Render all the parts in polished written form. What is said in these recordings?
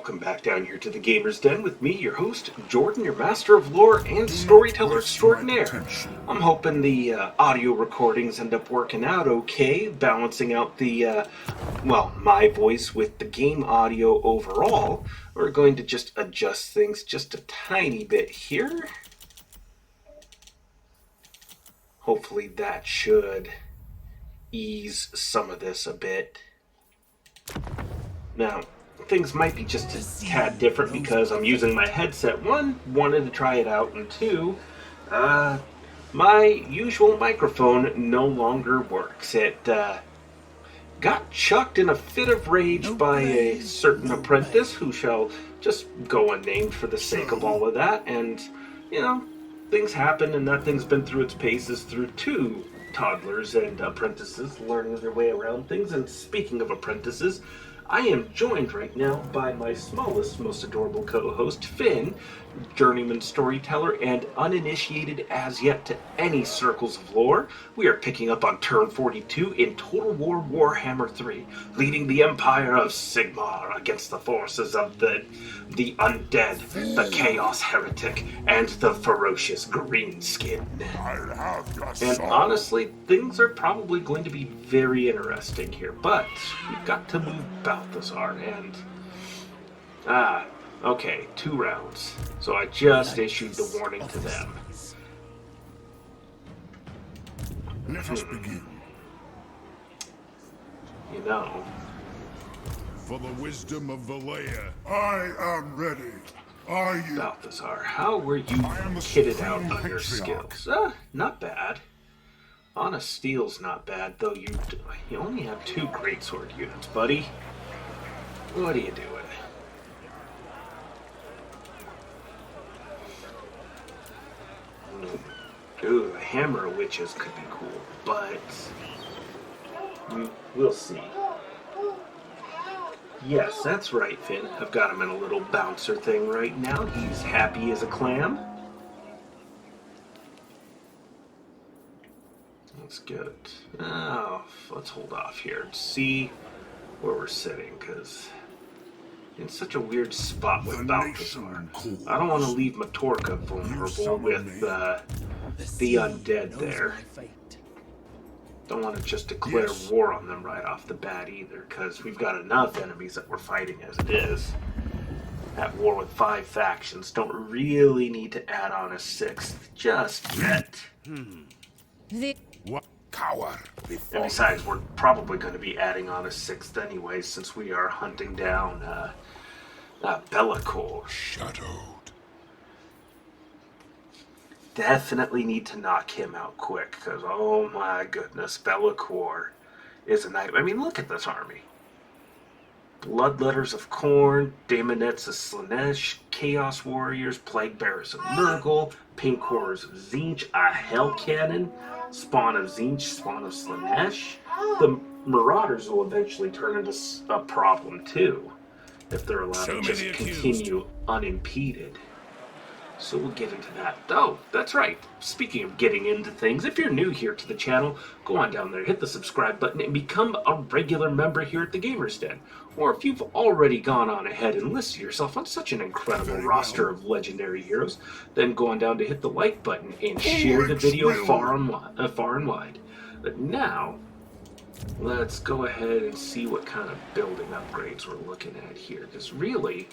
Welcome back down here to the Gamer's Den with me, your host, Jordan, your master of lore and storyteller extraordinaire. I'm hoping the audio recordings end up working out okay, balancing out the, my voice with the game audio overall. We're going to just adjust things just a tiny bit here. Hopefully that should ease some of this a bit. Now, things might be just a tad different because I'm using my headset. One, wanted to try it out, and two, my usual microphone no longer works. It got chucked in a fit of rage by a certain apprentice who shall just go unnamed for the sake of all of that, and, you know, things happen, and that thing's been through its paces through two toddlers and apprentices learning their way around things. And speaking of apprentices, I am joined right now by my smallest, most adorable co-host, Finn, journeyman storyteller and uninitiated as yet to any circles of lore. We are picking up on turn 42 in Total War Warhammer 3, leading the Empire of Sigmar against the forces of the undead, the chaos heretic, and the ferocious greenskin. And honestly, things are probably going to be very interesting here, but we've got to move Balthazar and... okay, 2 rounds. So I just issued the warning to them. Let us begin. You know... For the wisdom of Valea, I am ready. Are you? Balthazar, how were you kitted out on your skills? Not bad. Honest Steel's not bad, though you only have 2 greatsword units, buddy. What are you doing? Ooh, the Hammer of Witches could be cool, but we'll see. Yes, that's right, Finn. I've got him in a little bouncer thing right now. He's happy as a clam. That's good. Oh, let's hold off here and see where we're sitting, because in such a weird spot with Balthazar. I don't want to leave Matorka vulnerable with the undead there. Don't want to just declare war on them right off the bat either, because we've got enough enemies that we're fighting as it is. At war with 5 factions, don't really need to add on a 6th just yet. What coward? And besides, we're probably going to be adding on a 6th anyway, since we are hunting down Be'lakor. Shadowed. Definitely need to knock him out quick, because oh my goodness, Be'lakor is a nightmare. I mean, look at this army. Bloodletters of Khorne, Daemonettes of Slaanesh, Chaos Warriors, Plague Bearers of Nurgle, Pink Horrors of Tzeentch, a Hell Cannon, Spawn of Tzeentch, Spawn of Slaanesh. The Marauders will eventually turn into a problem too, if they're allowed to just continue unimpeded. So we'll get into that. Oh, that's right. Speaking of getting into things, if you're new here to the channel, go on down there, hit the subscribe button, and become a regular member here at the Gamer's Den. Or if you've already gone on ahead and listed yourself on such an incredible roster of legendary heroes, then go on down to hit the like button and share the video far and wide. But now, let's go ahead and see what kind of building upgrades we're looking at here. Because really...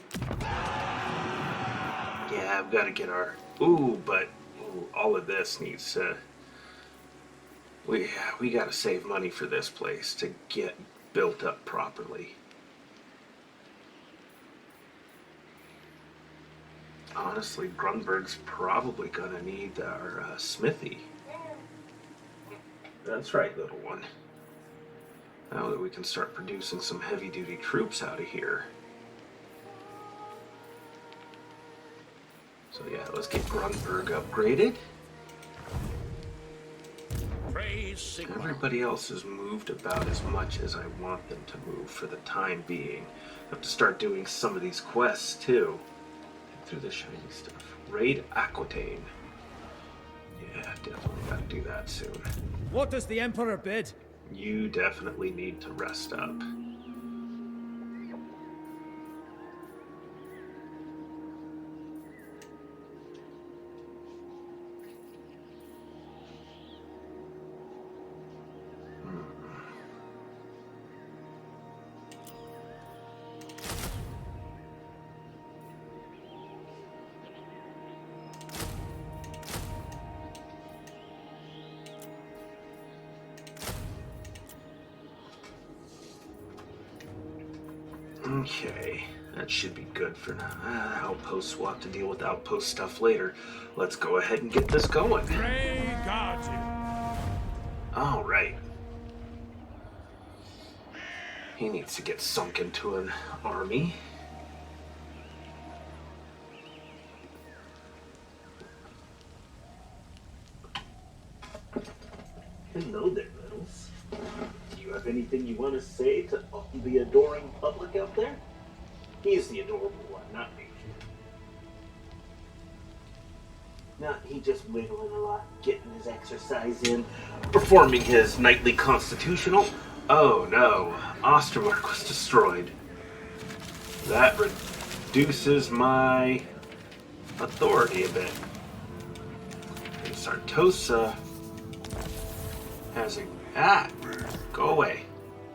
yeah, I've got to get our... all of this needs to... We got to save money for this place to get built up properly. Honestly, Grunberg's probably going to need our smithy. That's right, little one. Now that we can start producing some heavy-duty troops out of here. So yeah, let's get Grunberg upgraded. Everybody else has moved about as much as I want them to move for the time being. I have to start doing some of these quests too. Get through the shiny stuff. Raid Aquitaine. Yeah, definitely gotta do that soon. What does the Emperor bid? You definitely need to rest up. Okay, that should be good for now. Outposts will have to deal with outpost stuff later. Let's go ahead and get this going. Ray guards you. All right. He needs to get sunk into an army. Hello there, Littles. Do you have anything you want to say to the adoring public out there? He's the adorable one, not me. No, he just wiggling a lot, getting his exercise in, performing his nightly constitutional. Oh no, Ostermark was destroyed. That reduces my authority a bit. And Sartosa has go away.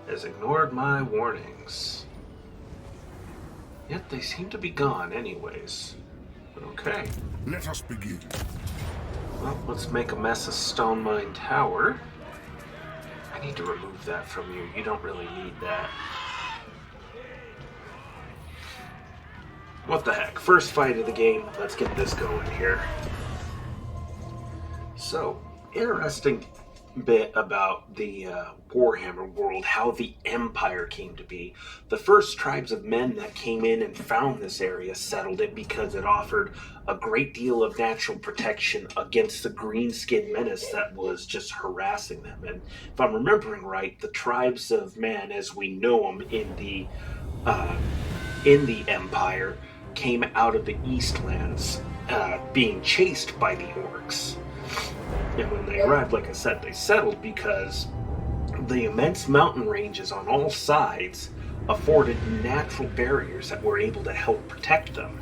Has ignored my warnings. Yet they seem to be gone anyways. Okay. Let us begin. Well, let's make a mess of Stone Mine Tower. I need to remove that from you. You don't really need that. What the heck? First fight of the game. Let's get this going here. So, interesting bit about the Warhammer world, how the Empire came to be. The first tribes of men that came in and found this area settled it because it offered a great deal of natural protection against the greenskin menace that was just harassing them. And if I'm remembering right, the tribes of man as we know them in the Empire came out of the Eastlands, being chased by the Orcs. And when they arrived, like I said, they settled because the immense mountain ranges on all sides afforded natural barriers that were able to help protect them.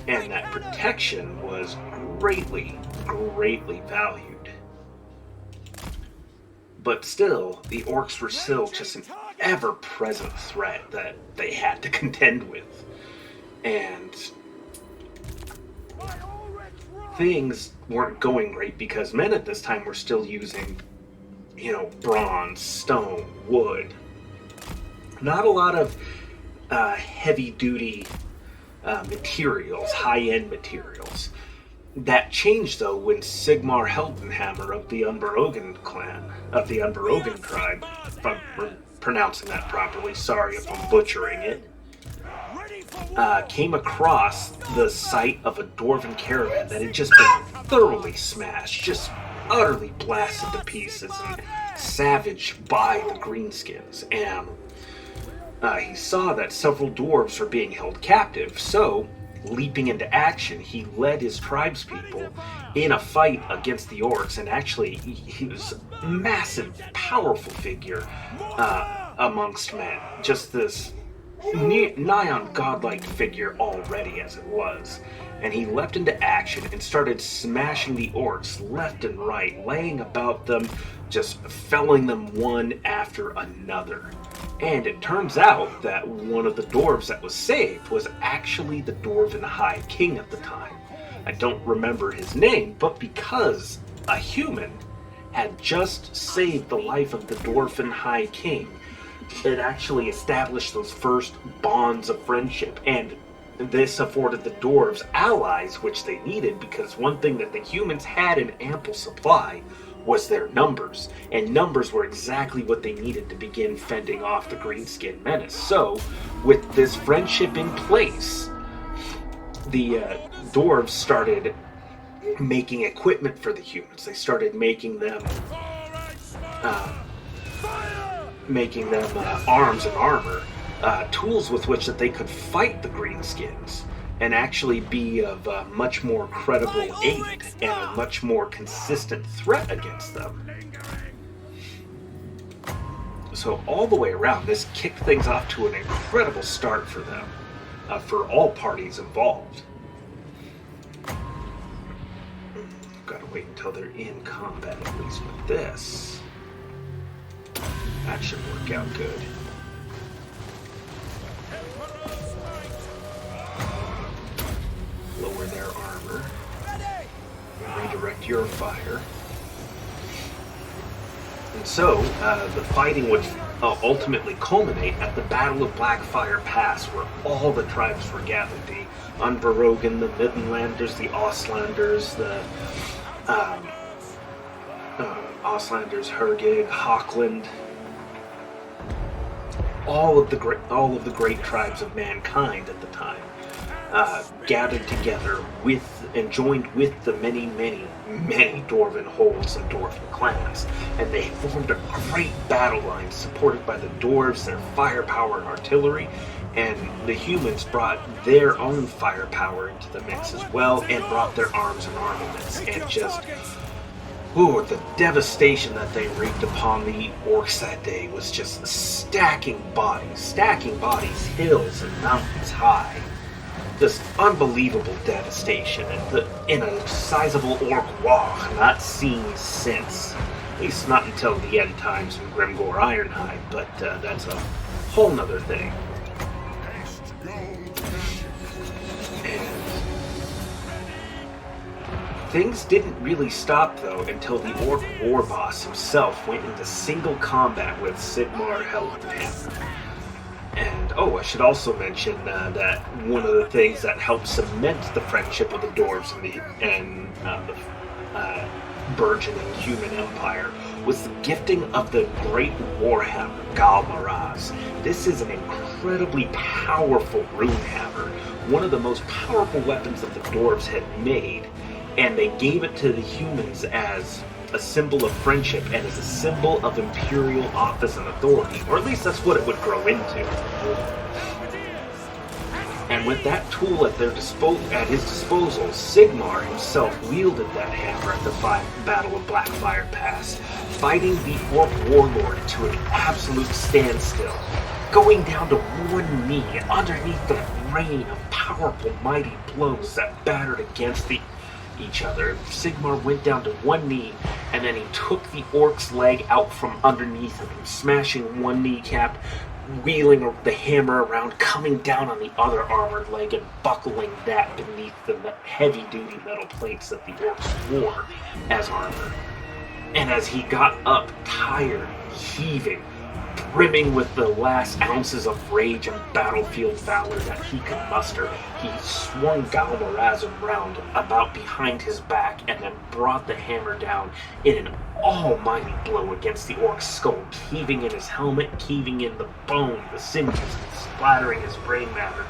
And that protection was greatly, greatly valued. But still, the Orcs were still just an ever-present threat that they had to contend with. And things weren't going great because men at this time were still using, bronze, stone, wood. Not a lot of heavy-duty materials, high-end materials. That changed, though, when Sigmar Heldenhammer of the Unberogen clan, of the Unberogen tribe, if I'm pronouncing that properly, sorry if I'm butchering it, came across the site of a dwarven caravan that had just been thoroughly smashed, just utterly blasted to pieces and savaged by the greenskins. And he saw that several dwarves were being held captive, so leaping into action, he led his tribespeople in a fight against the Orcs, and actually he was a massive, powerful figure amongst men. Just this nigh on godlike figure already as it was. And he leapt into action and started smashing the Orcs left and right, laying about them, just felling them one after another. And it turns out that one of the dwarves that was saved was actually the Dwarven High King at the time. I don't remember his name, but because a human had just saved the life of the Dwarven High King, it actually established those first bonds of friendship, and this afforded the dwarves allies, which they needed, because one thing that the humans had in ample supply was their numbers, and numbers were exactly what they needed to begin fending off the greenskin menace. So, with this friendship in place, the dwarves started making equipment for the humans. They started making them arms and armor, tools with which that they could fight the greenskins and actually be of much more credible aid and a much more consistent threat against them. So all the way around, this kicked things off to an incredible start for them, for all parties involved. Gotta wait until they're in combat, at least with this. That should work out good. Lower their armor. Redirect your fire. And so, the fighting would ultimately culminate at the Battle of Blackfire Pass, where all the tribes were gathered. The Unberogen, the Midlanders, the Ostlanders, the Ostlanders, Hergig, Hochland, all of the great tribes of mankind at the time, gathered together with and joined with the many dwarven holds and dwarven clans, and they formed a great battle line supported by the dwarves, their firepower and artillery, and the humans brought their own firepower into the mix as well, and brought their arms and armaments, and just, the devastation that they wreaked upon the orcs that day was just stacking bodies, hills and mountains high. Just unbelievable devastation, and in a sizable orc war not seen since. At least not until the end times in Grimgore Ironhide, but that's a whole nother thing. And things didn't really stop, though, until the orc war boss himself went into single combat with Sigmar Hellhammer. And, I should also mention that one of the things that helped cement the friendship of the dwarves and the burgeoning human empire was the gifting of the great Warhammer, Galmaraz. This is an incredibly powerful rune hammer, one of the most powerful weapons that the dwarves had made, and they gave it to the humans as a symbol of friendship and as a symbol of imperial office and authority, or at least that's what it would grow into. And with that tool at his disposal, Sigmar himself wielded that hammer at the Battle of Blackfire Pass, fighting the Orc warlord to an absolute standstill, going down to one knee underneath the rain of powerful, mighty blows that battered against each other. Sigmar went down to one knee, and then he took the orc's leg out from underneath him, smashing one kneecap, wheeling the hammer around, coming down on the other armored leg, and buckling that beneath the heavy-duty metal plates that the orcs wore as armor. And as he got up, tired, heaving, brimming with the last ounces of rage and battlefield valor that he could muster, he swung Galmaraz around about behind his back and then brought the hammer down in an almighty blow against the orc's skull, caving in his helmet, caving in the bone, the sinews, and splattering his brain matter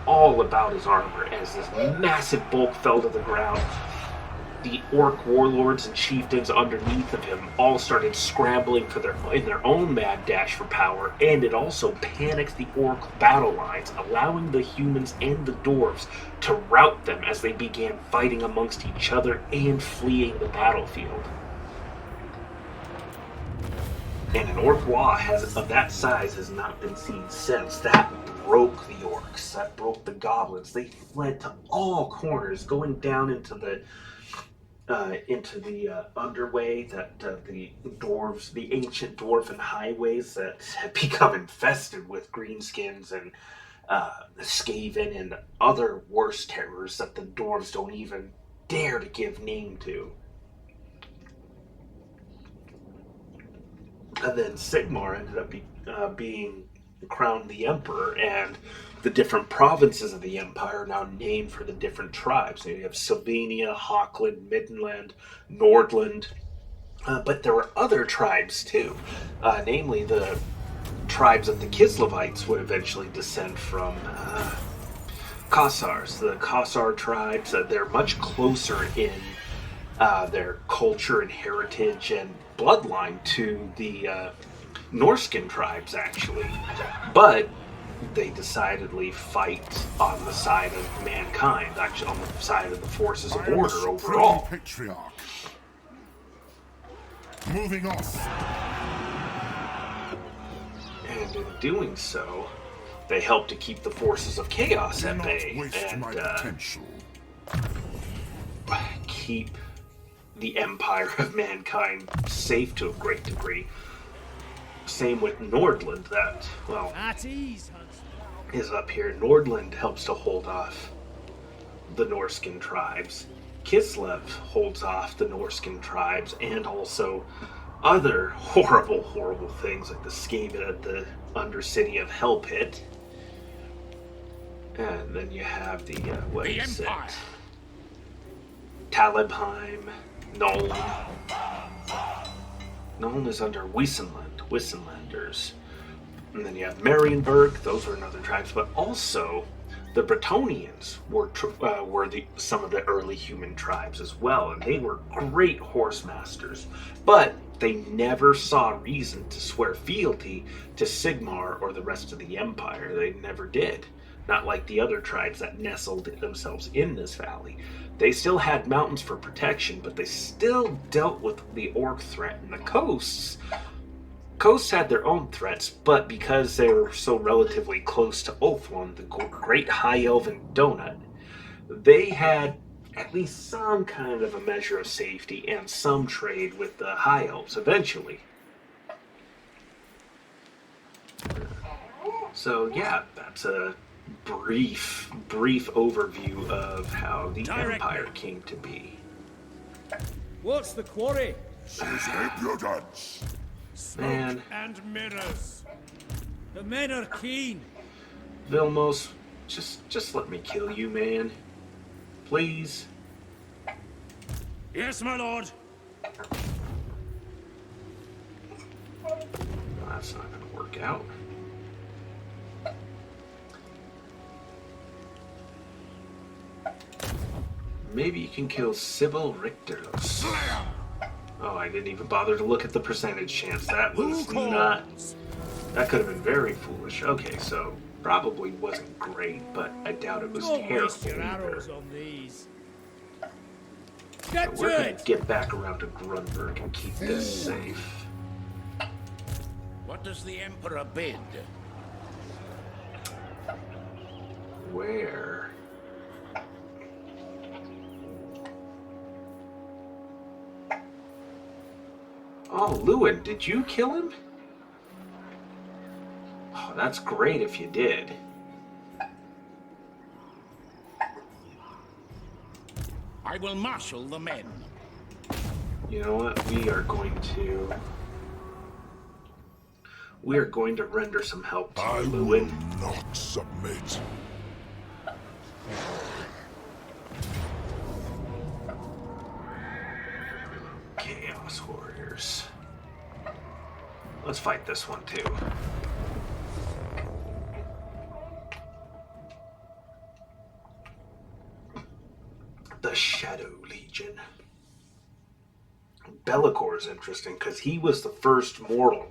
all about his armor. As this massive bulk fell to the ground, the orc warlords and chieftains underneath of him all started scrambling in their own mad dash for power, and it also panicked the orc battle lines, allowing the humans and the dwarves to rout them as they began fighting amongst each other and fleeing the battlefield. And an orc war of that size has not been seen since. That broke the orcs, that broke the goblins. They fled to all corners, going down into the underway that the dwarves, the ancient dwarven highways that had become infested with greenskins and Skaven and other worse terrors that the dwarves don't even dare to give name to. And then Sigmar ended up being crowned the emperor, and the different provinces of the empire are now named for the different tribes. So you have Sylvania, Hochland, Midland, Nordland, but there were other tribes too, namely the tribes of the Kislevites would eventually descend from Kossars. The Kossar tribes, they're much closer in their culture and heritage and bloodline to the Norskin tribes, actually. But they decidedly fight on the side of mankind, actually on the side of the forces of order overall. Patriarch. Moving off. And in doing so, they help to keep the forces of chaos at bay and keep the empire of mankind safe to a great degree. Same with Nordland, that, well, is up here. Nordland helps to hold off the Norskin tribes. Kislev holds off the Norskin tribes and also other horrible, horrible things like the Skaven at the Undercity of Hellpit. And then you have the Empire. Talabheim, Nuln. Nuln is under Wissenlanders. And then you have Marienburg, those were another tribes, but also the Bretonnians were some of the early human tribes as well, and they were great horse masters, but they never saw reason to swear fealty to Sigmar or the rest of the Empire. They never did. Not like the other tribes that nestled themselves in this valley. They still had mountains for protection, but they still dealt with the Orc threat. And the coasts had their own threats, but because they were so relatively close to Ulthuan, the great high elven donut, they had at least some kind of a measure of safety and some trade with the high elves eventually. So yeah, that's a brief overview of how the Empire came to be. What's the quarry? Impudence! Man. And mirrors. The men are keen. Vilmos, just let me kill you, man. Please. Yes, my lord. Well, that's not gonna work out. Maybe you can kill Sybil Richterlos. Oh, I didn't even bother to look at the percentage chance. That was not... That could have been very foolish. Okay, so probably wasn't great, but I doubt it was Don't waste terrible your either. arrows on these. So Get we're to gonna it! get back around to Grunberg and keep this safe. What does the Emperor bid? Where? Oh, Lewin, did you kill him? Oh, that's great if you did. I will marshal the men. You know what? We are going to render some help to I you, will Lewin. not submit. Chaos Warriors. Let's fight this one too. The Shadow Legion. Bellicor is interesting because he was the first mortal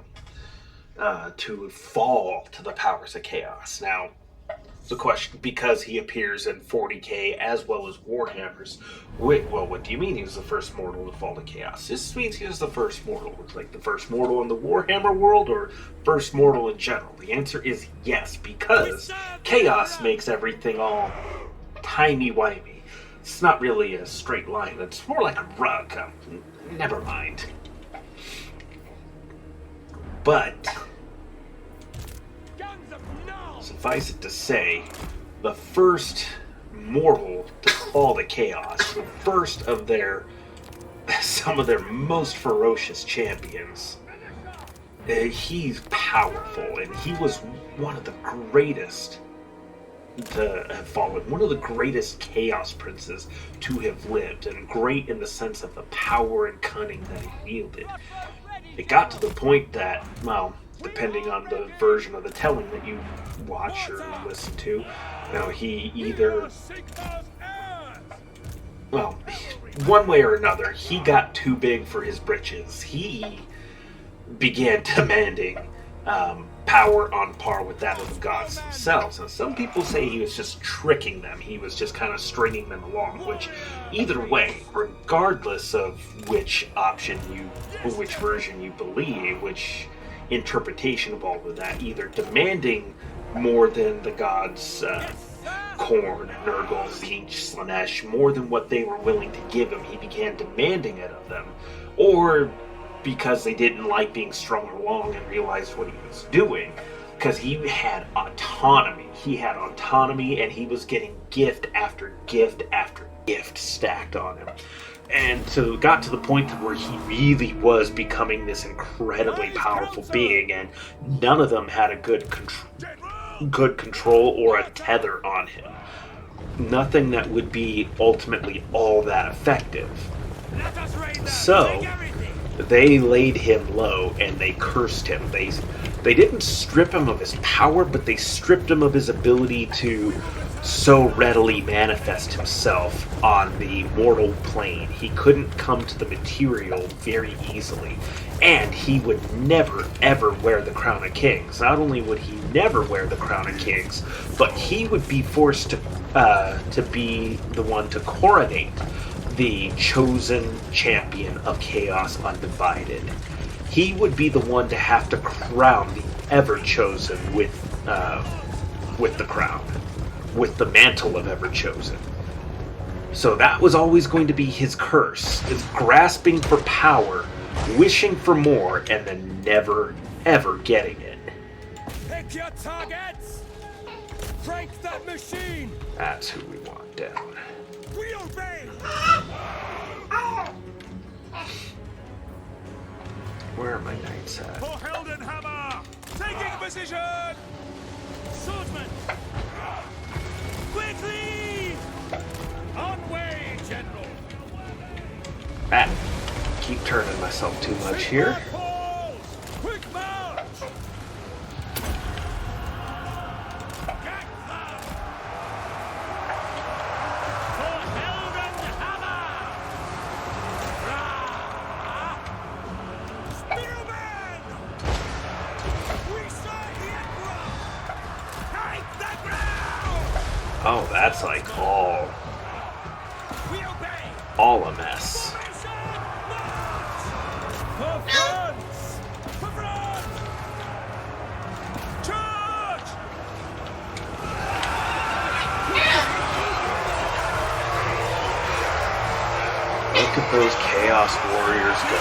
to fall to the powers of chaos. Now, the question, because he appears in 40k as well as Warhammers. Wait, well, what do you mean he was the first mortal to fall to chaos? This means he was the first mortal. Like the first mortal in the Warhammer world or first mortal in general? The answer is yes, because chaos makes everything all timey-wimey. It's not really a straight line. It's more like a rug. Never mind. But suffice it to say, the first mortal to fall to chaos, the first of some of their most ferocious champions, he's powerful, and he was one of the greatest to have fallen, one of the greatest chaos princes to have lived, and great in the sense of the power and cunning that he wielded. It got to the point that, well, depending on the version of the telling that you watch or listen to, he either, well, one way or another, he got too big for his britches. He began demanding power on par with that of the gods themselves. Now, some people say he was just tricking them. He was just kind of stringing them along, which either way, regardless of which option which version you believe, which interpretation of all of that, either demanding more than the gods, Khorne, Nurgle, Tzeentch, Slaanesh, more than what they were willing to give him, he began demanding it of them, or because they didn't like being strung along and realized what he was doing, because he had autonomy. He had autonomy, and he was getting gift after gift after gift stacked on him. and got to the point where he really was becoming this incredibly powerful being, and none of them had a good control or a tether on him. Nothing that would be ultimately all that effective. So they laid him low and they cursed him. They didn't strip him of his power, but they stripped him of his ability to so readily manifest himself on the mortal plane. He couldn't come to the material very easily, and he would never ever wear the crown of kings. Not only would he never wear the crown of kings, but he would be forced to be the one to coronate the chosen champion of Chaos Undivided. He would be the one to have to crown the ever-chosen with the crown, with the mantle of ever-chosen. So that was always going to be his curse, is grasping for power, wishing for more, and then never, ever getting it. Pick your targets! Crank that machine! That's who we want down. We obey! Where are my knights at? For Heldenhammer! Taking position! Swordsman! Quickly! On way, General! Keep turning myself too much here. Quick march! Oh, that's like all a mess. For France! For France! Charge! Look at those Chaos Warriors go.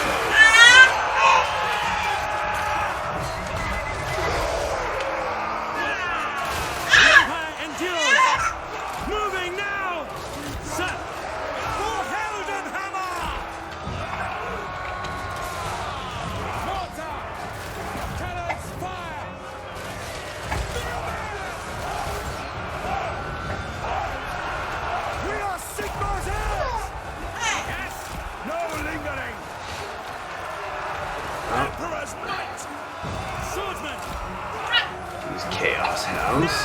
Chaos Hounds.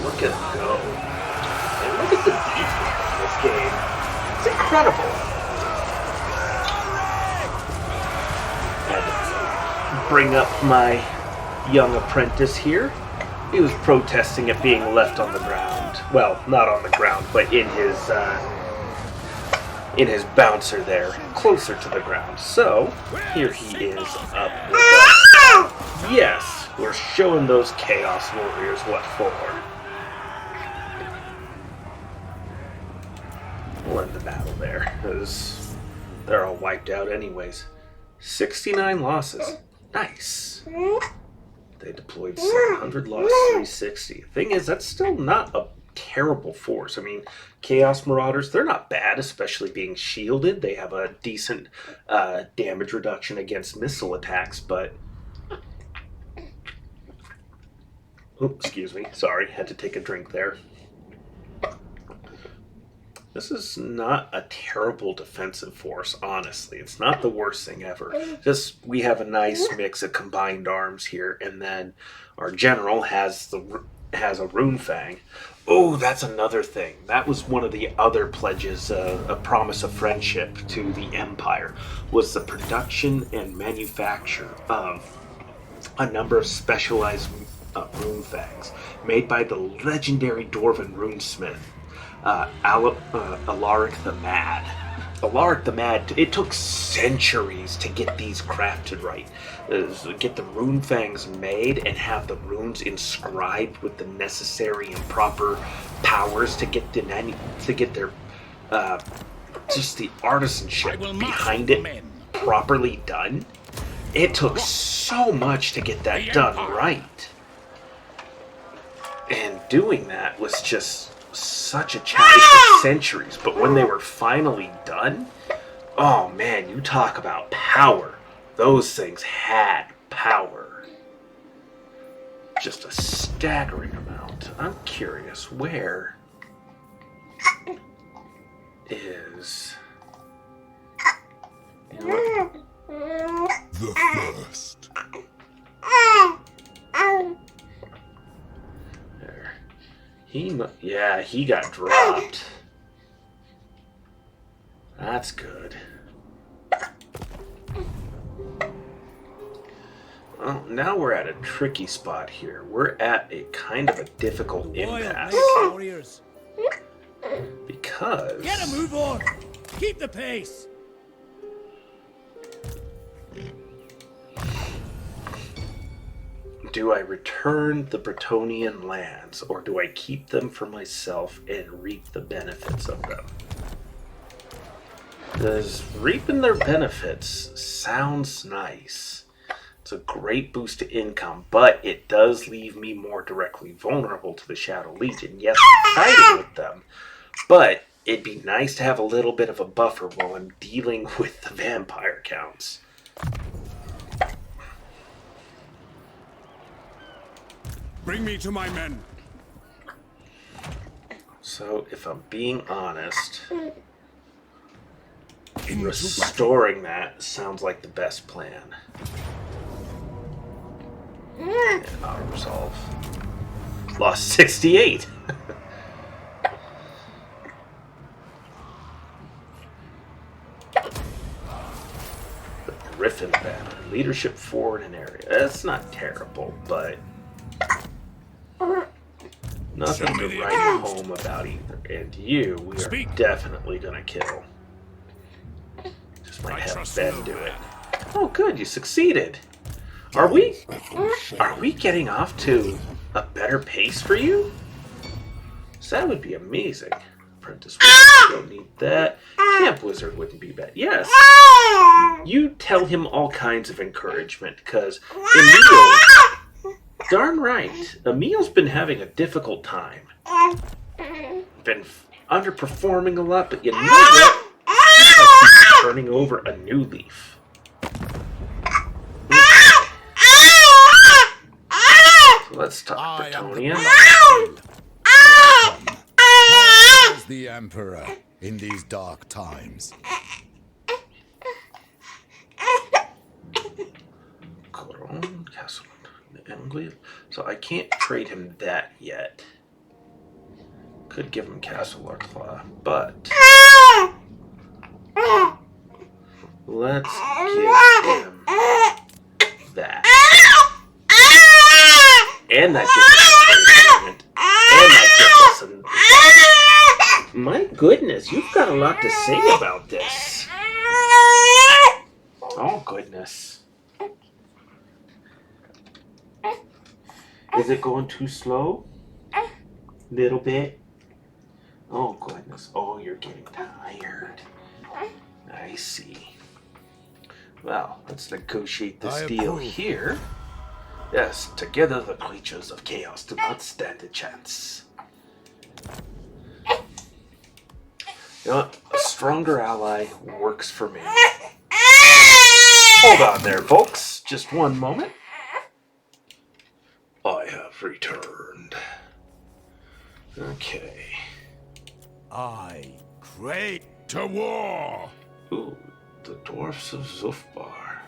Look at them go. And look at the detail in this game. It's incredible. Had to bring up my young apprentice here. He was protesting at being left on the ground. Well, not on the ground, but in his bouncer there, closer to the ground. So, here he is up with us. Yes, we're showing those Chaos Warriors what for. We'll end the battle there, because they're all wiped out anyways. 69 losses. Nice. They deployed 700, lost 360. Thing is, that's still not a terrible force. I mean, Chaos Marauders, they're not bad, especially being shielded. They have a decent damage reduction against missile attacks, but... Oops, excuse me. Sorry, had to take a drink there. This is not a terrible defensive force, honestly. It's not the worst thing ever. Just, we have a nice mix of combined arms here, and then our general has a rune fang. Oh, that's another thing. That was one of the other pledges, a promise of friendship to the Empire, was the production and manufacture of a number of specialized rune fangs made by the legendary Dwarven runesmith, Alaric the Mad. Alaric the Mad, it took centuries to get these crafted right. Get the rune fangs made and have the runes inscribed with the necessary and proper powers to get their just the artisanship behind it properly done. It took so much to get that done right. And doing that was just such a challenge. It took centuries, but when they were finally done, oh man, you talk about power. Those things had power. Just a staggering amount. I'm curious, where is... You know what? The first. There. Yeah, he got dropped. That's good. Well, now we're at a tricky spot here. We're at a kind of a difficult impasse. Warriors. Because... Get a move on! Keep the pace! Do I return the Bretonnian lands, or do I keep them for myself and reap the benefits of them? Because reaping their benefits sounds nice. It's a great boost to income, but it does leave me more directly vulnerable to the Shadow Legion. Yes, I'm fighting with them, but it'd be nice to have a little bit of a buffer while I'm dealing with the vampire counts. Bring me to my men. So, if I'm being honest, Into restoring that sounds like the best plan. And auto-resolve. Lost 68! The Griffin banner. Leadership 4 in an area. That's not terrible, but... nothing Show me to the write accused. home about either. And you, we are Speak. definitely gonna kill. Just might I have trust Ben no do man. it. Oh, good, you succeeded. Are we getting off to a better pace for you? So that would be amazing. Apprentice Wizard, don't need that. Camp Wizard wouldn't be bad. Yes. You tell him all kinds of encouragement, because Emil, darn right, Emil's been having a difficult time. Been underperforming a lot, but you know what? He's like turning over a new leaf. So let's talk I am the Bretonnian. How is the Emperor in these dark times? Couronne, Castle, Anglia. So I can't trade him that yet. Could give him Castle or Claw, but let's give him that. And that gives us an and that gives us an... My goodness, you've got a lot to say about this. Oh, goodness. Is it going too slow? Little bit? Oh, goodness. Oh, you're getting tired. I see. Well, let's negotiate this I deal approve. here. Yes, together the creatures of chaos do not stand a chance. You know what? A stronger ally works for me. Hold on there, folks. Just one moment. I have returned. Okay. I crave. To war. Ooh, the dwarfs of Zufbar.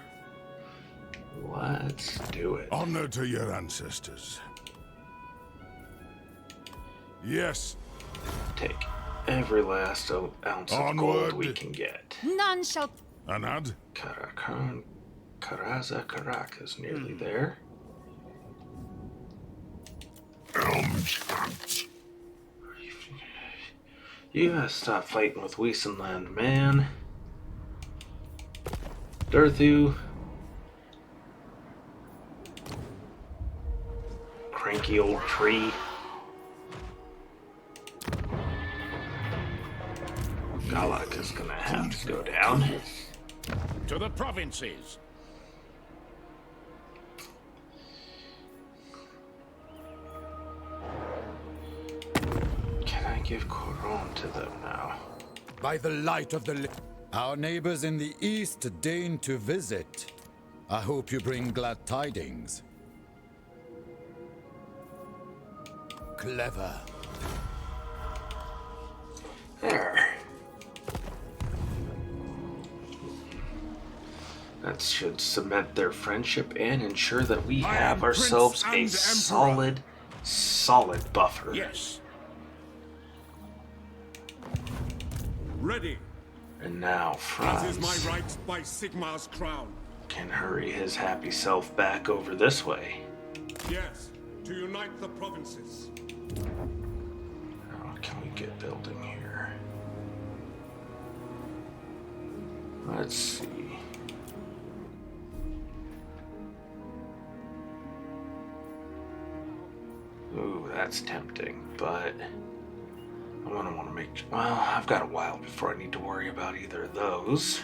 Let's do it. Honor to your ancestors. Yes. Take every last ounce of gold Onward. we can get. None shall. Anad. Karakan, Karaza Karak is nearly there. You gotta stop fighting with Weasenland, man. Durthu. Cranky old tree. Galak is gonna have to go down. To the provinces. Give Couronne to them now. By the light of the our neighbors in the east deign to visit. I hope you bring glad tidings. Clever. There. That should cement their friendship and ensure that we have ourselves a solid buffer. Yes. Ready. And now That is Franz my right by Sigmar's crown. can hurry his happy self back over this way. Yes, to unite the provinces. How can we get building here? Let's see. Ooh, that's tempting, but I want to make... Well, I've got a while before I need to worry about either of those.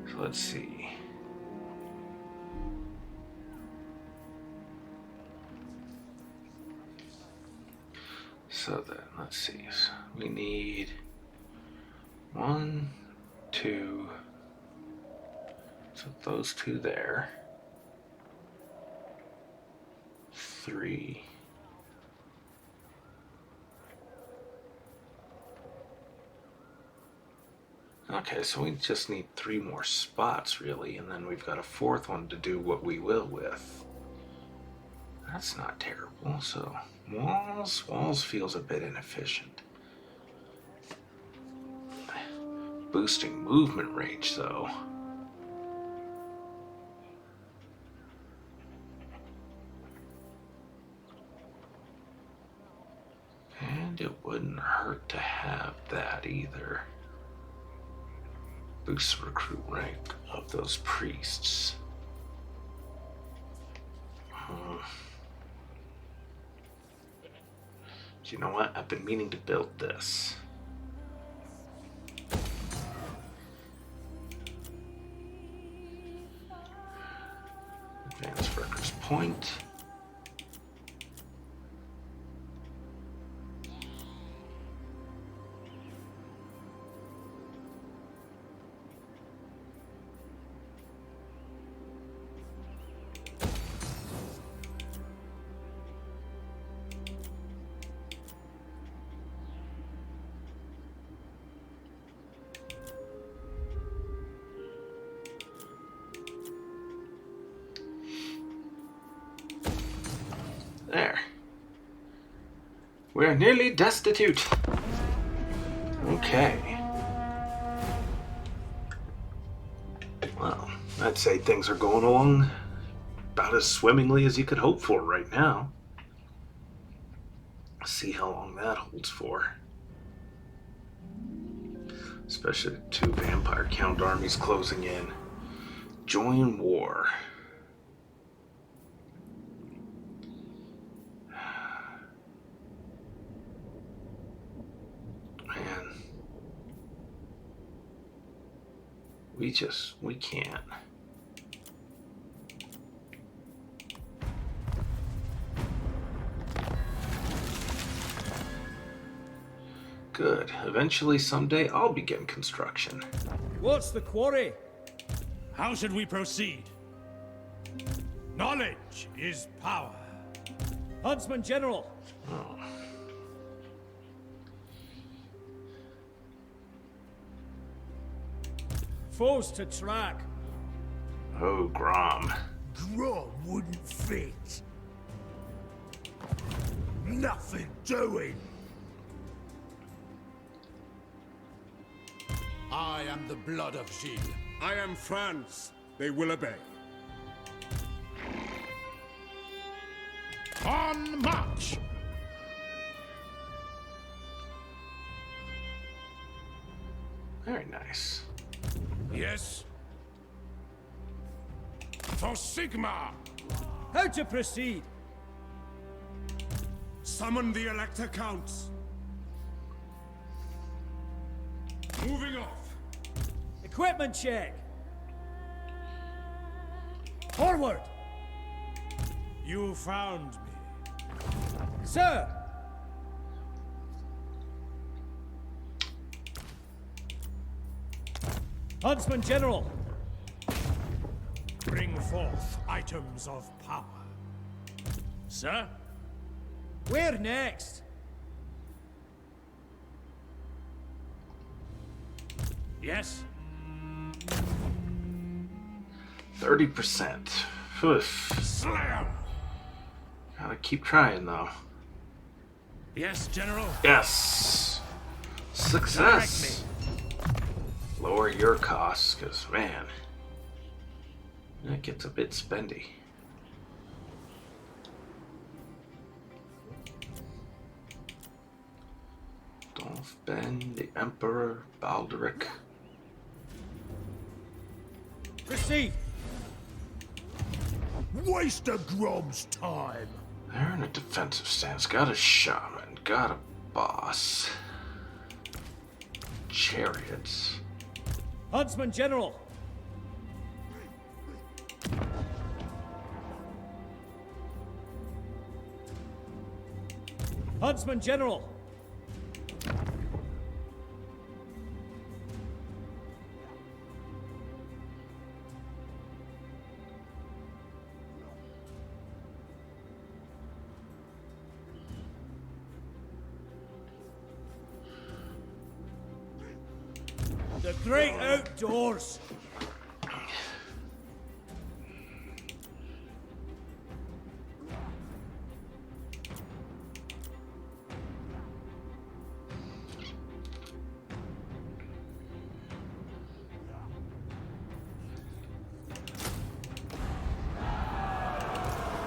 So let's see. So then, let's see. So we need 1, 2. So those two there. 3. Okay, so we just need 3 more spots, really, and then we've got a 4th one to do what we will with. That's not terrible, so walls feels a bit inefficient. Boosting movement range, though. And it wouldn't hurt to have that either. Boosts recruit rank of those priests. Do you know what? I've been meaning to build this. Advanced Workers Point. There. We're nearly destitute. Okay. Well, I'd say things are going along about as swimmingly as you could hope for right now. See how long that holds for. Especially with 2 vampire count armies closing in. Join war. We can't. Good. Eventually, someday, I'll begin construction. What's the quarry? How should we proceed? Knowledge is power. Huntsman General. Oh. Foes to track. Oh, Grom. Grom wouldn't fit. Nothing doing. I am the blood of Gilles. I am Franz. They will obey. On march! Very nice. Yes. For Sigmar! How to proceed? Summon the Elector Counts. Moving off. Equipment check. Forward. You found me. Sir. Huntsman General. Bring forth items of power. Sir? Where next? Yes? 30%. Oof. Slayer! Gotta keep trying, though. Yes, General? Yes! Success! Lower your costs, because, man, that gets a bit spendy. Dolph Ben, the Emperor, Baldric. Proceed. Waste a grob's time. They're in a defensive stance. Got a shaman. Got a boss. Chariots. Huntsman General. Huntsman General. The great outdoors.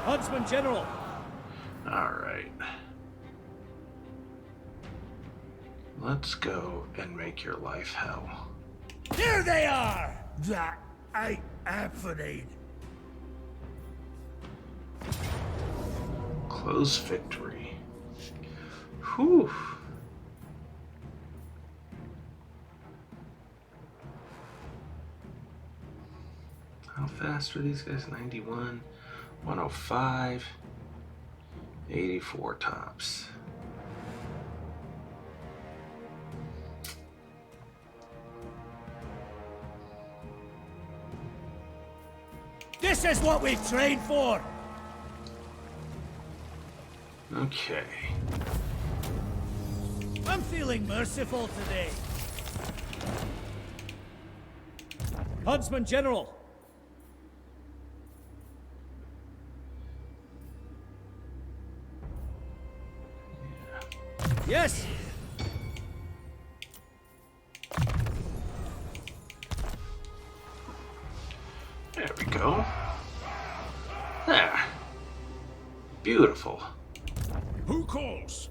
Huntsman General. Alright. Let's go and make your life hell. There they are! That ain't happening. Close victory. Whew. How fast are these guys? 91, 105, 84 tops. This is what we trained for! Okay. I'm feeling merciful today. Huntsman General. Yes! There we go. There. Beautiful. Who calls?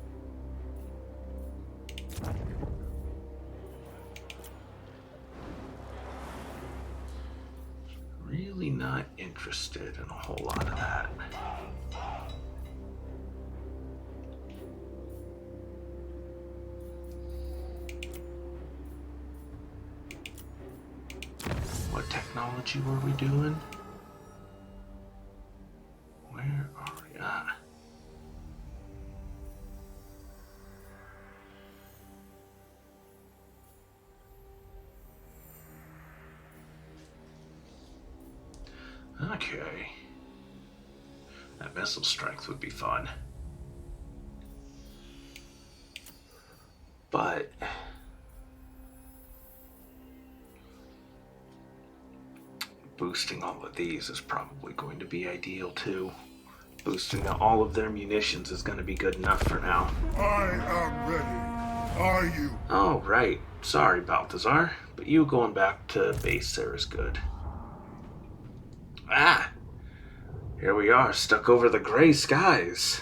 Really not interested in a whole lot of that. What technology were we doing? Where are we at? Okay. That missile strength would be fun. But boosting all of these is probably going to be ideal too. Boosting all of their munitions is going to be good enough for now. I am ready. Are you? Oh, right. Sorry, Balthazar, but you going back to base there is good. Ah! Here we are, stuck over the gray skies.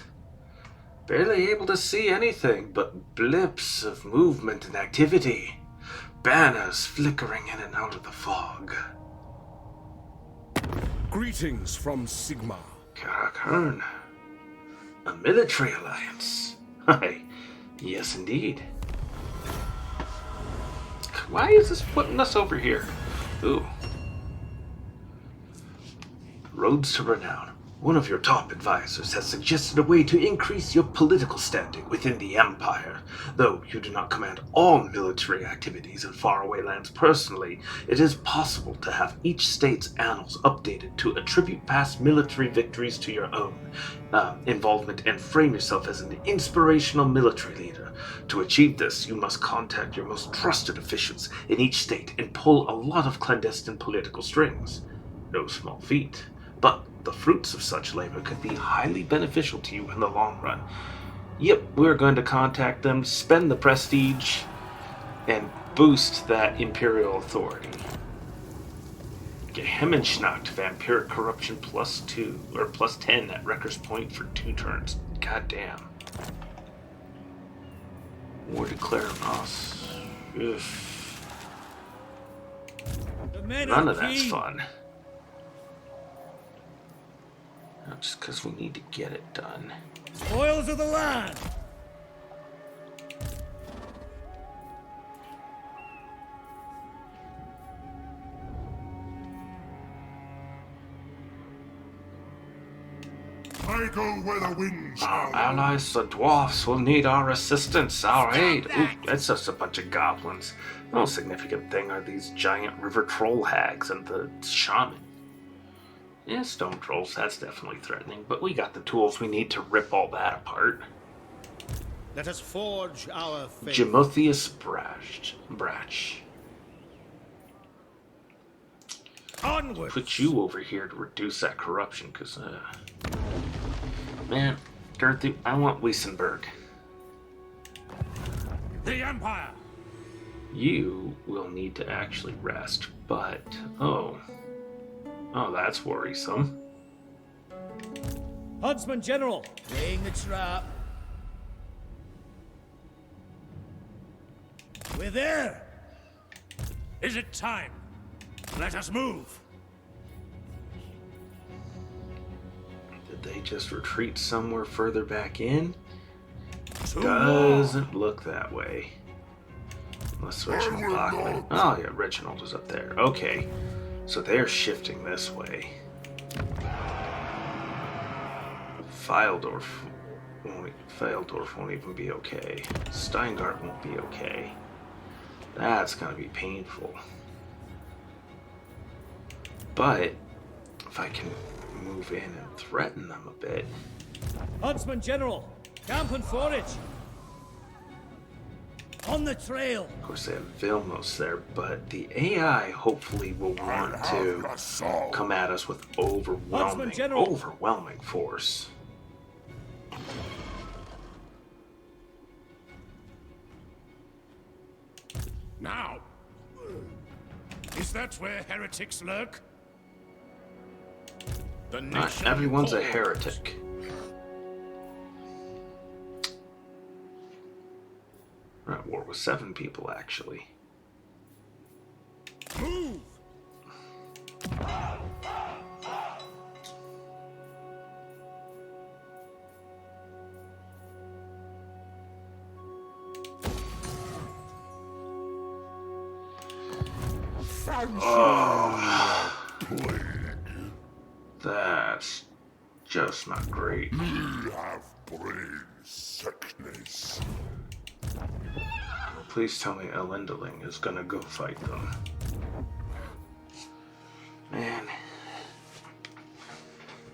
Barely able to see anything but blips of movement and activity. Banners flickering in and out of the fog. Greetings from Sigmar. Karl, a military alliance. Hi, yes indeed. Why is this putting us over here? Ooh. Roads to renown. One of your top advisors has suggested a way to increase your political standing within the Empire. Though you do not command all military activities in faraway lands personally, it is possible to have each state's annals updated to attribute past military victories to your own involvement and frame yourself as an inspirational military leader. To achieve this, you must contact your most trusted officials in each state and pull a lot of clandestine political strings. No small feat, but the fruits of such labor could be highly beneficial to you in the long run. Yep, we're going to contact them, spend the prestige, and boost that imperial authority. Gehemmenschnacht, vampiric corruption +2, or +10 at Wrecker's Point for 2 turns. God damn. War declare us. None of that's fun. Just because we need to get it done. Spoils of the land! I go where the winds Our howl. allies, the dwarfs, will need our assistance, our aid. Ooh, that's just a bunch of goblins. The most significant thing are these giant river troll hags and the shaman. Yeah, stone trolls, that's definitely threatening, but we got the tools we need to rip all that apart. Let us forge our fate. Jimothius Brach. Onward! Put you over here to reduce that corruption, because, man, Gerthu, I want Weissenberg. The Empire! You will need to actually rest, but, oh, that's worrisome. Huntsman General! Laying the trap. We're there! Is it time? Let us move. Did they just retreat somewhere further back in? To Doesn't look that way. Unless Reginald Bachman. Oh yeah, Reginald is up there. Okay. So they're shifting this way. Feildorf won't even be okay. Steingart won't be okay. That's gonna be painful. But if I can move in and threaten them a bit. Huntsman General! Camp and forage! On the trail! Of course, they have Vilmos there, but the AI hopefully will want to come at us with overwhelming force. now. Is that where heretics lurk? The Not nation everyone's a calls. heretic. We're at war with 7 people, actually. Move! That's just not great. We have brain sickness. Please tell me Elendeling is gonna go fight them. Man.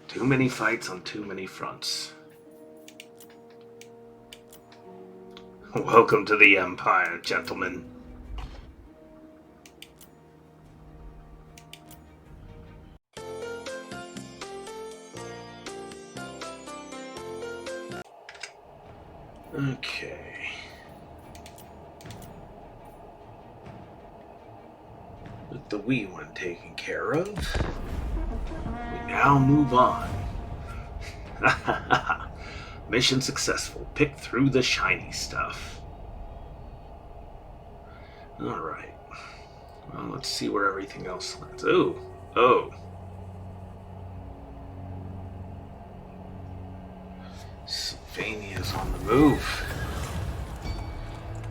Too many fights on too many fronts. Welcome to the Empire, gentlemen. Okay. With the wee one taken care of, we now move on. Mission successful. Pick through the shiny stuff. Alright. Well, let's see where everything else lands. Oh. Sylvania's on the move.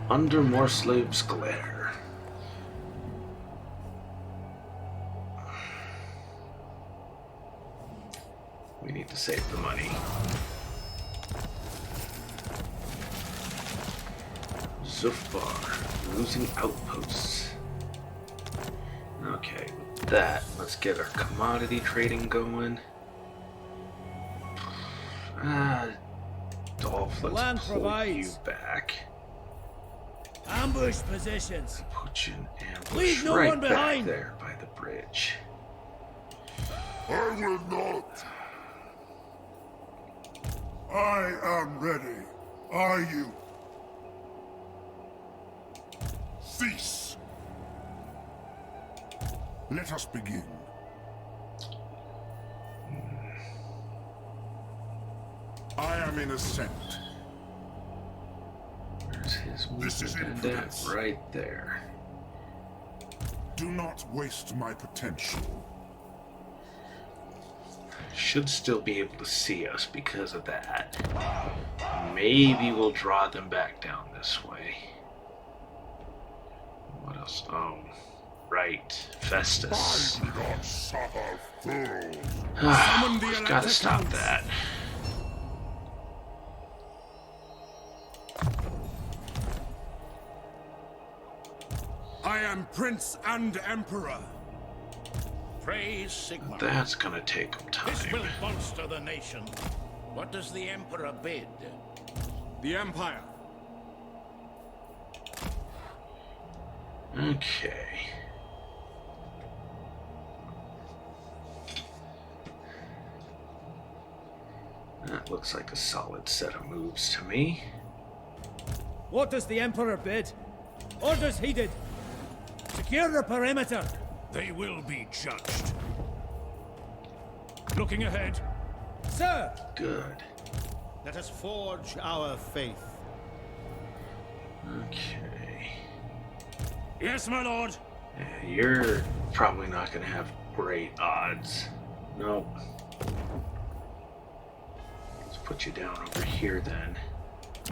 Under Morslave's glare. We need to to save the money. Zufar, losing outposts. Okay, with that, let's get our commodity trading going. Dolph, Land let's pull you provides. back. Ambush positions. Put you in ambush Leave no right one back behind. there by the bridge. I will not. I am ready. Are you? Cease. Let us begin. I am in ascent. Where's his This is movement? imprudence. Right there. Do not waste my potential. Should still be able to see us because of that. Maybe we'll draw them back down this way. What else? Oh, right. Festus. I do not suffer fools. We've got to stop that. I am Prince and Emperor. Praise Sigmar. That's gonna take them This time. will bolster the nation. What does the Emperor bid? The Empire. Okay. That looks like a solid set of moves to me. What does the Emperor bid? Orders heeded. Secure the perimeter. They will be judged. Looking ahead. Sir! Good. Let us forge our faith. Okay. Yes, my lord. Yeah, you're probably not gonna have great odds. Nope. Let's put you down over here then.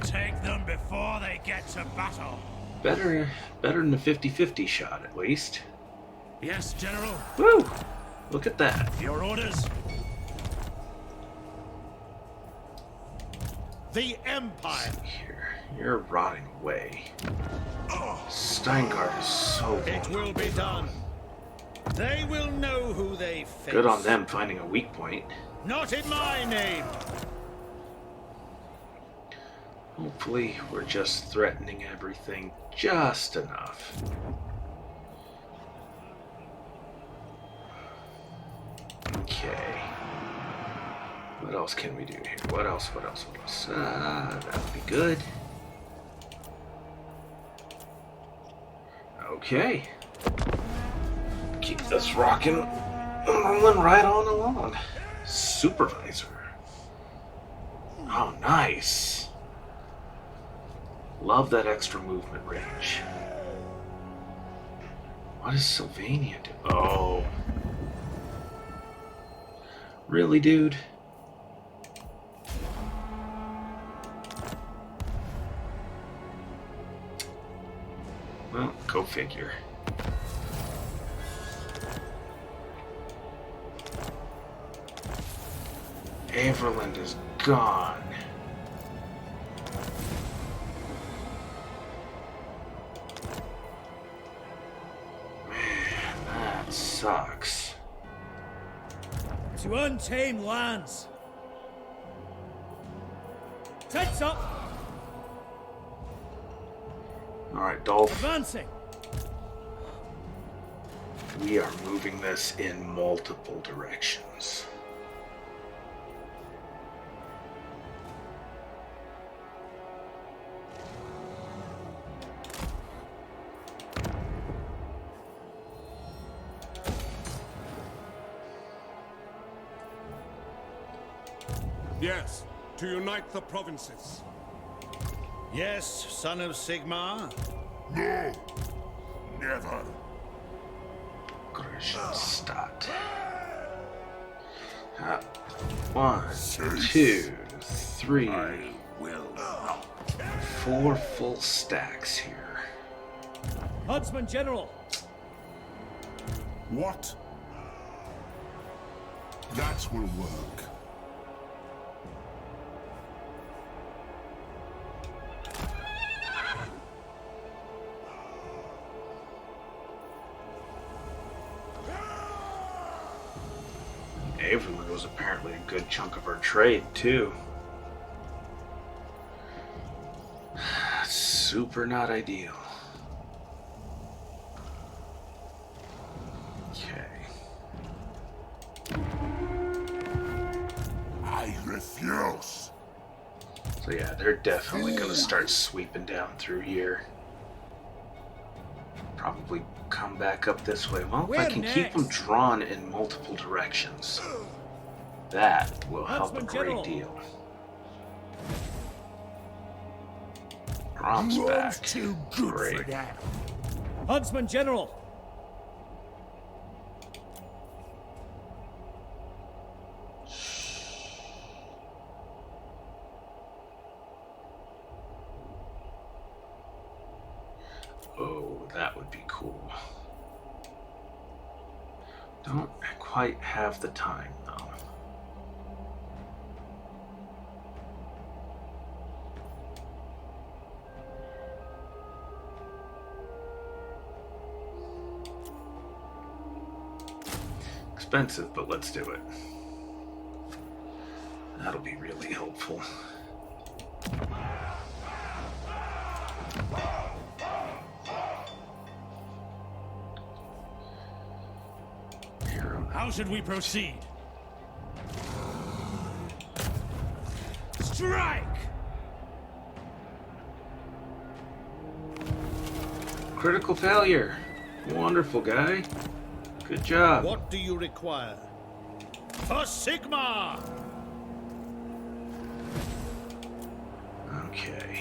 Take them before they get to battle. Better than the 50-50 shot at least. Yes, General. Woo! Look at that. Your orders. The Empire! Here, you're rotting away. Steingard is so It will be done. They will know who they face. good on them finding a weak point. Not in my name. Hopefully, we're just threatening everything just enough. Okay. What else can we do here? What else? That would be good. Okay. Keep this rocking and rolling right on along. Supervisor. Oh, nice. Love that extra movement range. What does Sylvania do? Oh. Really, dude? Well, go figure. Everland is gone. Man, that sucks. To untamed lands. Tents up. Alright, Dolph. Advancing. We are moving this in multiple directions. Yes, to unite the provinces. Yes, son of Sigmar. No. Never. Stadt. 1, 2, 3, Will. 4 full stacks here. Huntsman General. What? That will work. Averwood was apparently a good chunk of our trade, too. Super not ideal. Okay. I refuse. So yeah, they're definitely going to start sweeping down through here. Probably come back up this way. Well, if I can keep them drawn in multiple directions, that will help a great deal. Grom's back. Too good Great. for that. Huntsman General! Oh, that would be cool. Don't quite have the time, though. Expensive, but let's do it. That'll be really helpful. How should we proceed? Strike! Critical failure. Wonderful, guy. Good job. What do you require? For Sigmar! Okay.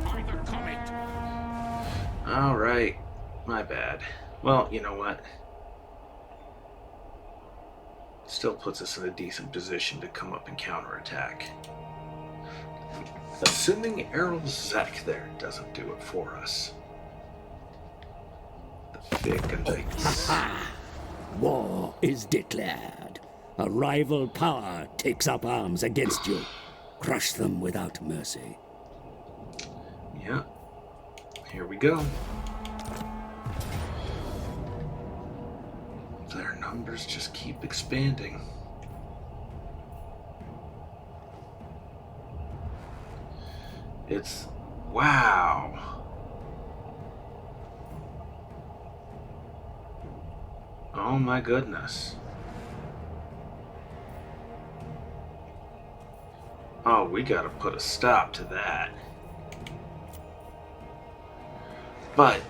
By the comet. All right. My bad. Well, you know what? Still puts us in a decent position to come up and counterattack. Assuming Zek there doesn't do it for us. The Fecundites. War is declared. A rival power takes up arms against you. Crush them without mercy. Yeah. Here we go. Their numbers just keep expanding. It's... wow. Oh my goodness. Oh, we gotta put a stop to that. But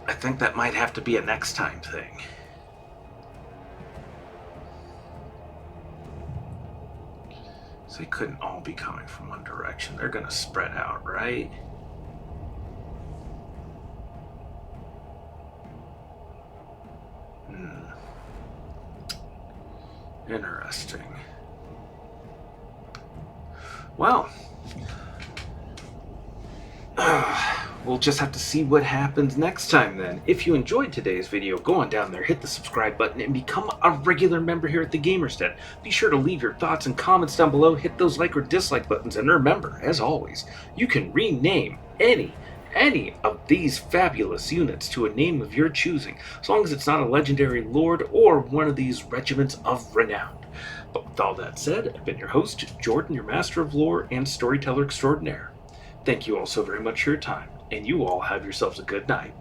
I think that might have to be a next time thing. So they couldn't all be coming from one direction. They're gonna spread out, right? Interesting. Well, we'll just have to see what happens next time then. If you enjoyed today's video, go on down there, hit the subscribe button, and become a regular member here at the Gamer's Den. Be sure to leave your thoughts and comments down below, hit those like or dislike buttons, and remember, as always, you can rename any of these fabulous units to a name of your choosing, as long as it's not a legendary lord or one of these regiments of renown. But with all that said, I've been your host, Jordan, your master of lore and storyteller extraordinaire. Thank you all so very much for your time, and you all have yourselves a good night.